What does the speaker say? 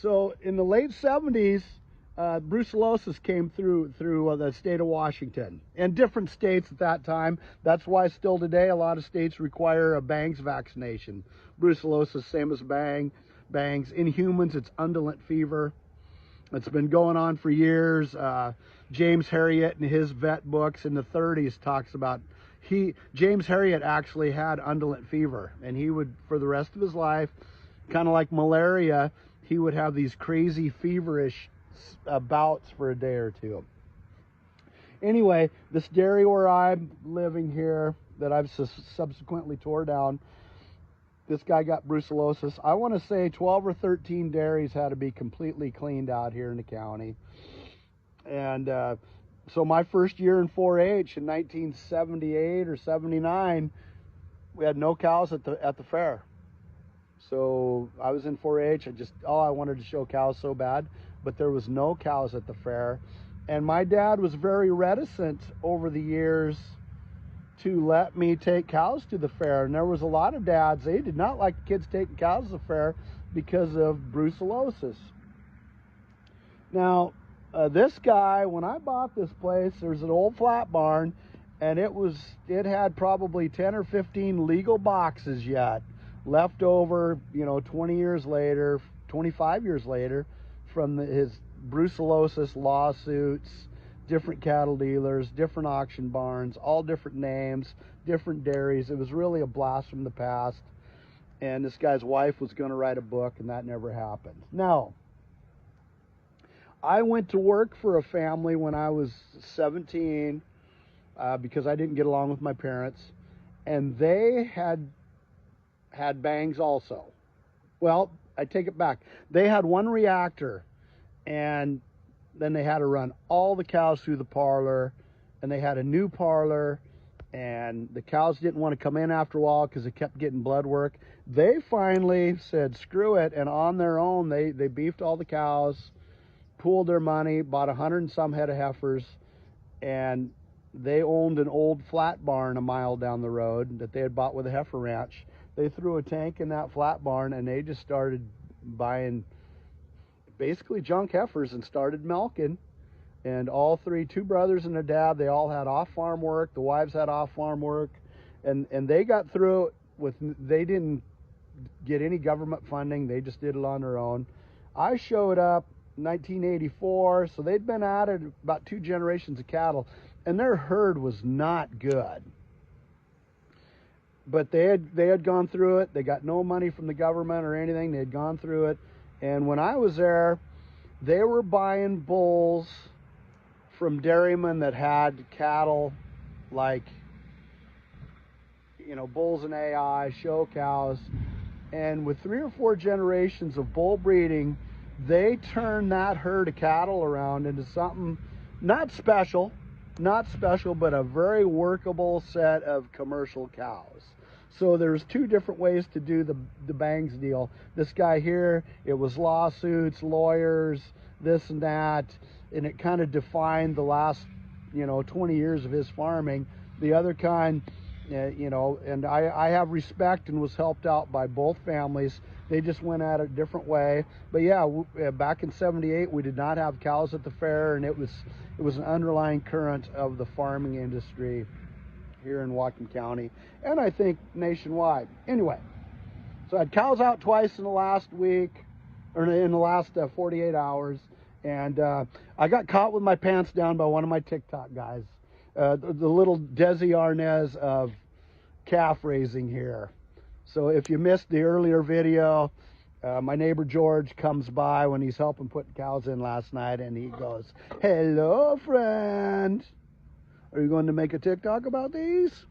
So in the late 70s, brucellosis came through the state of Washington and different states at that time. That's why still today a lot of states require a bangs vaccination. Brucellosis, same as bangs. In humans, it's undulant fever. It's been going on for years. James Herriot in his vet books in the 30s talks about James Herriot actually had undulant fever, and he would, for the rest of his life, kind of like malaria, he would have these crazy feverish bouts for a day or two. Anyway, this dairy where I'm living here that I've subsequently tore down, this guy got brucellosis. I want to say 12 or 13 dairies had to be completely cleaned out here in the county. And so my first year in 4-H in 1978 or 79, we had no cows at the fair. So I was in 4-H. I wanted to show cows so bad, but there was no cows at the fair. And my dad was very reticent over the years to let me take cows to the fair. And there was a lot of dads, they did not like the kids taking cows to the fair because of brucellosis. Now, this guy, when I bought this place, there's an old flat barn, and it had probably 10 or 15 legal boxes yet left over, 20 years later, 25 years later, from his brucellosis lawsuits, different cattle dealers, different auction barns, all different names, different dairies. It was really a blast from the past. And this guy's wife was going to write a book, and that never happened. Now, I went to work for a family when I was 17 because I didn't get along with my parents, and they had bangs also. Well, I take it back. They had one reactor, and then they had to run all the cows through the parlor, and they had a new parlor, and the cows didn't want to come in after a while because they kept getting blood work. They finally said, screw it, and on their own, they beefed all the cows, pooled their money, bought 100 and some head of heifers, and they owned an old flat barn a mile down the road that they had bought with a heifer ranch. They threw a tank in that flat barn, and they just started buying basically junk heifers and started milking. And all three, two brothers and a dad, they all had off-farm work. The wives had off-farm work, and they got through it they didn't get any government funding. They just did it on their own. I showed up 1984, so they'd been at it about 2 generations of cattle, and their herd was not good. But they had gone through it. They got no money from the government or anything. They had gone through it. And when I was there, they were buying bulls from dairymen that had cattle like, bulls and AI, show cows. And with 3 or 4 generations of bull breeding, they turned that herd of cattle around into something not special, but a very workable set of commercial cows. So there's 2 different ways to do the bangs deal. This guy here, it was lawsuits, lawyers, this and that, and it kind of defined the last, 20 years of his farming. The other kind, and I have respect and was helped out by both families. They just went at it a different way. But yeah, back in 78, we did not have cows at the fair, and it was an underlying current of the farming industry here in Whatcom County, and I think nationwide. Anyway, so I had cows out twice in the last week, or in the last 48 hours, and I got caught with my pants down by one of my TikTok guys, the little Desi Arnaz of calf raising here. So if you missed the earlier video, my neighbor George comes by when he's helping put cows in last night, and he goes, "Hello, friend. Are you going to make a TikTok about these?"